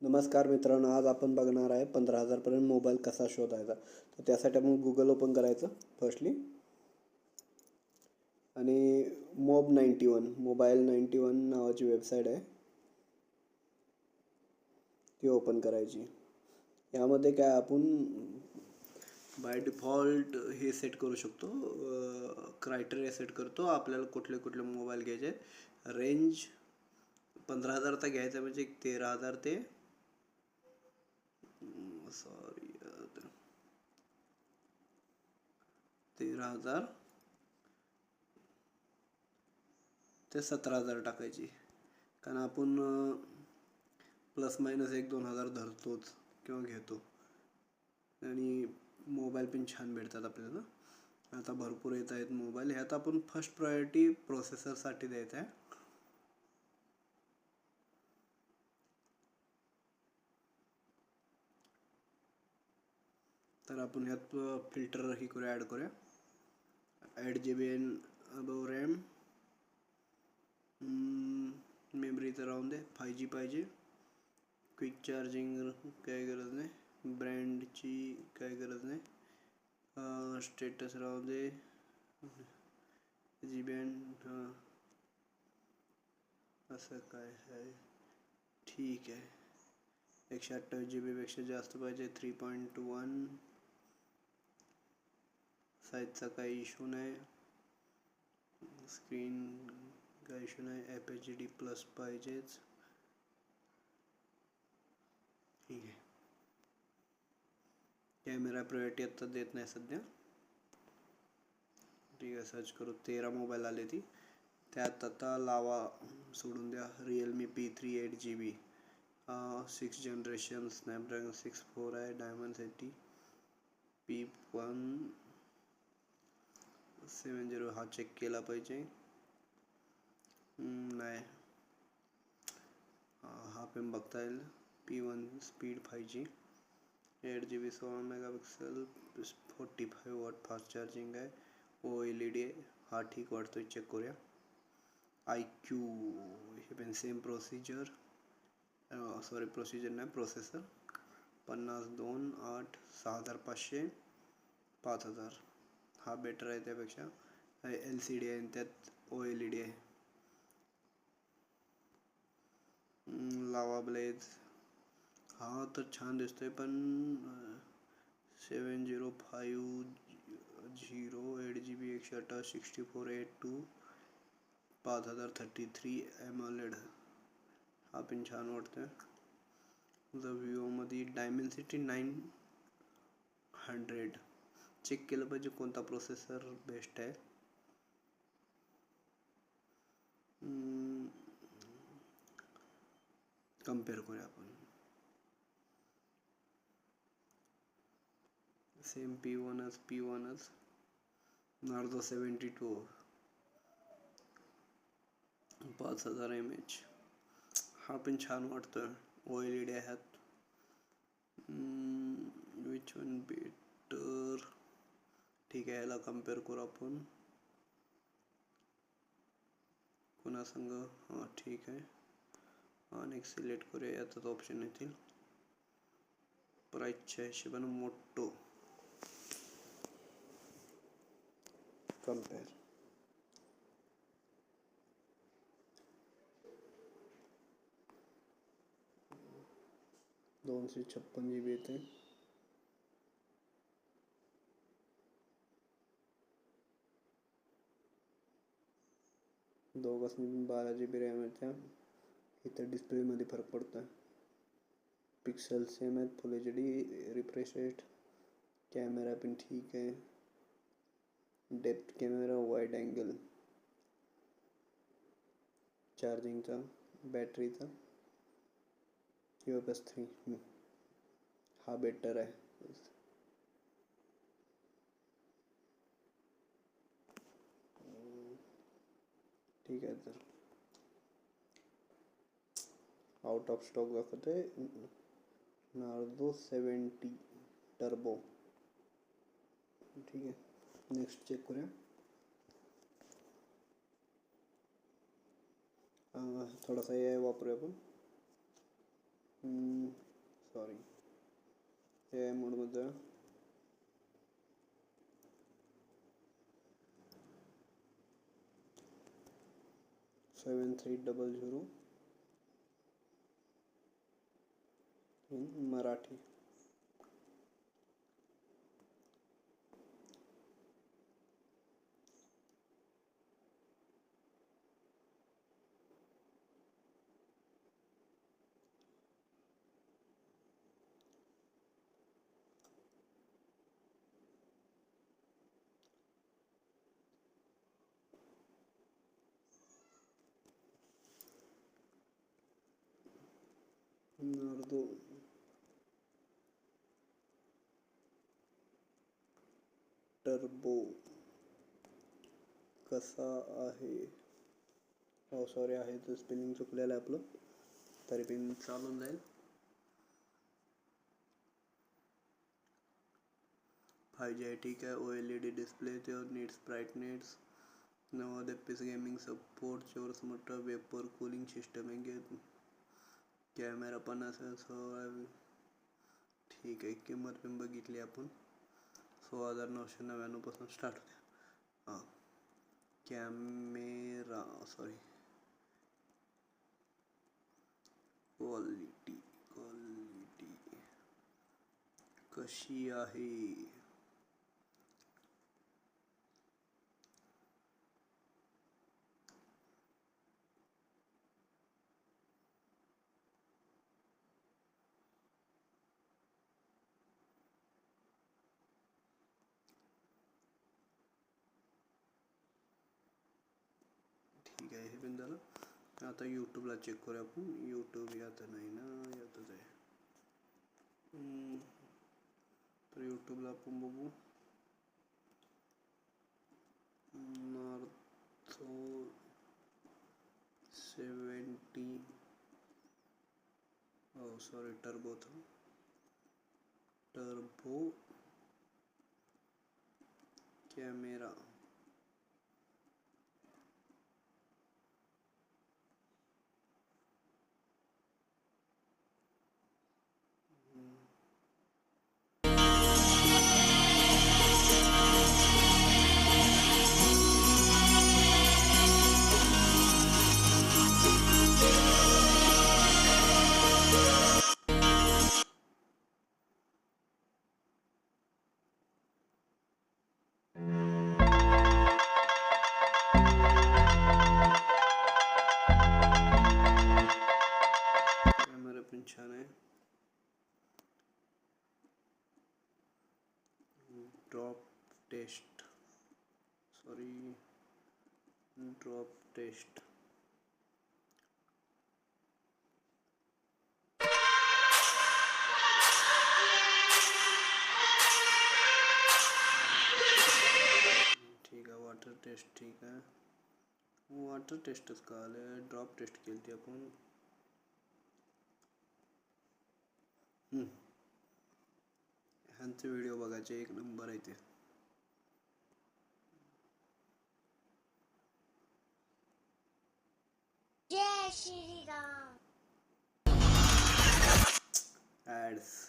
नमस्कार मित्रांनो, आज आपण बघणार आहे 15,000पर्यंत मोबाईल कसा शोधायचा. तर त्यासाठी आपण गुगल ओपन करायचं फर्स्टली आणि मोबाईल91 नावाची वेबसाईट आहे ती ओपन करायची. यामध्ये काय आपण बाय डिफॉल्ट हे सेट करू शकतो, क्रायटेरिया सेट करतो आपल्याला कुठले कुठले मोबाईल घ्यायचे. रेंज 15,000चा घ्यायचा म्हणजे 13,000 ते 13,000 ते 17,000 टाकायची. कारण आपण प्लस मायनस 1-2 हजार धरतोच किंवा घेतो आणि मोबाईल पण छान भेटतात आपल्याला. आता भरपूर येत आहेत मोबाईल. ह्यात आपण फर्स्ट प्रायोरिटी प्रोसेसरसाठी द्यायचं आहे. तर आपण ह्यात फिल्टर ही करूया, ॲड करूया. 8 GB अबव रॅम, मेमरी तर राहून दे. 5G पाहिजे. क्विक चार्जिंग काही गरज नाही. ब्रँडची काही गरज नाही. स्टेटस राहू दे. जी बँड असं काय आहे, ठीक आहे. 128 GB पेक्षा जास्त पाहिजे. 3.1 साईजचा काही इश्यू नाही. स्क्रीन काही इश्यू नाही. FHD+ पाहिजेच, ठीक आहे. कॅमेरा प्रायोरिटी आता देत नाही सध्या, ठीक आहे. सर्च करू. 13 मोबाईल आले ती. त्यात आता लावा सोडून द्या. Realme P3 8 GB, 6th generation, Snapdragon 6 आहे. डायमंड P170 हा चेक केला पाहिजे. नाही, हा पण बघता येईल. P1 speed 5G, 8 GB, 16 megapixel, 45W fast charging आहे. OLED आहे. हा ठीक वाटतोय, चेक करूया. IQ हे पण सेम प्रोसिजर, प्रोसिजर नाही, प्रोसेसर. 50, 2, 8, 6,500, 5,000. हा बेटर आहे त्यापेक्षा. LCD आहे, त्यात OLED आहे. लावा ब्लेज हा तर छान दिसतोय, पण 7050, 8 GB, 128, 6482, 5033 AMOLED हा पण छान वाटतोय. विवोमध्ये डायमेन्सिटी 900 चेक केलं पाहिजे कोणता प्रोसेसर बेस्ट आहे. कम्पेअर करूया आपण. सेम P1च नार्झो 72, 5000 mAh हा पण छान वाटतोय. OLED आहे ह्यात. विच वन बेटर, ठीक आहे. याला कम्पेअर करू आपण कोणासंग. हां ठीक आहे. आणि सिलेक्ट करूया. यातच ऑप्शन येतील. प्राईसच्या हिशोबाने मोठो कम्पेअर. GB येते. दोघांनी 12 GB रॅम येत्या. इथं डिस्प्लेमध्ये फरक पडतोय. पिक्सल सेम आहेत. फुल HD, रिफ्रेश रेट. कॅमेरा पण ठीक आहे. डेप्थ कॅमेरा, वाईड अँगल, चार्जिंगचा, बॅटरीचा UFS 3 हा बेटर आहे. ठीक आहे. तर आउट ऑफ स्टॉक दाखवतोय. नार्झो 70 टर्बो, ठीक आहे. नेक्स्ट चेक करूया. थोडासा AI वापरूया आपण. सॉरी ए आय मोडमध्ये 7300 in मराठी. नार्दो टर्बो कसा आहे. हो सॉरी आहे तर स्पेलिंग चुकलेलं आहे आपलं, तरी पण चालून जाईल. 5G आहे ठीक आहे. OLED डिस्प्ले त्यावर nits brightness 90 FPS gaming support 24 motor vapour cooling system आहे. कॅमेरा 50 ठीक आहे. किंमत पण बघितली आपण 16,999 पासून स्टार्ट होते. हां कॅमेरा सॉरी क्वालिटी कशी आहे. ठीक आहे. हे पण झालं. आता यूट्यूबला चेक करूया आपण. यूट्यूब यात नाही ना, यातच आहे. तर यूट्यूबला आपण बघू नार्थो 70 हो सॉरी टर्बो कॅमेरा पण छान आहे. ड्रॉप टेस्ट ठीक आहे. वॉटर टेस्ट ठीक आहे. वॉटर टेस्टच का आलं, ड्रॉप टेस्ट केली ती आपण. ह्यांचे व्हिडिओ बघायचे एक नंबर आहे ते. जय श्री राम. ॲड्स